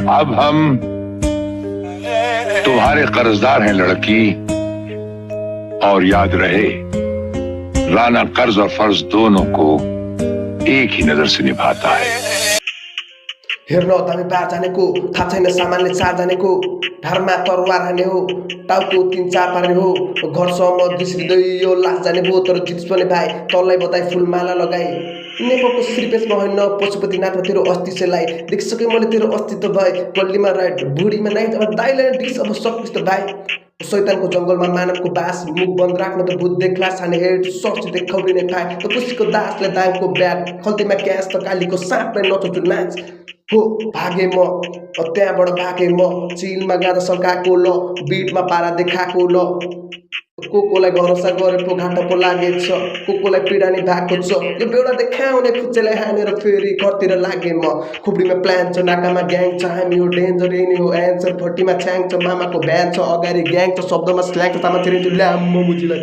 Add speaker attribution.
Speaker 1: अब हम तुम्हारे कर्जदार हैं लड़की, और याद रहे राणा कर्ज और फर्ज दोनों को एक ही नजर से निभाता है।
Speaker 2: हेर्न दामी बार जानेको थाहा छैन सामानले चार जानेको ढाडमा तरवार हाने हो टाउको 3-4 पार्ने हो घरसम्म घिस्रिँदै यो लास जाने भो तर जिन्स पनि भाइ तललाई बताई फुलमाला लगाए नेपालको श्रीपेशमा होइन पशुपतिनाथमा तेरो अस्तित्वलाई देखिसकेँ मैले तेरो अस्तित्व भए गल्लीमा राइट बुढीमा नाइट अब दाइलाई डिस अब सक्छ भाइ शैतानको जङ्गलमा मानवको बास मुख बन्द राख्न त भूत देख्ला छाने हेड सक्छ देखाउने भाइ त खुसीको दासले दाङको ब्याट खल्तीमा क्यास त कालीको साँपलाई नचोचु नाच हो भागे म त्यहाँबाट भागे म चिलमा गाँदा सल्काएको ल बिटमा पारा देखाएको ल कोलाई भरोसा गरेको घाटा पो लागेछ कोलाई पिडानी भएको छ यो बेउडा देखाउने खुच्चेलाई हानेर फेरि घरतिर लागे म खुब्डीमा प्लान छ नाकामा ग्याङ छ हामी हो डेन्जर एनी हो एन्सर फर्टीमा छ्याङ छ मामाको भ्यान छ अगाडि ग्याङ छ शब्दमा स्ल्याङ छ तामा छिरिन्छु ल्याम मुजीलाई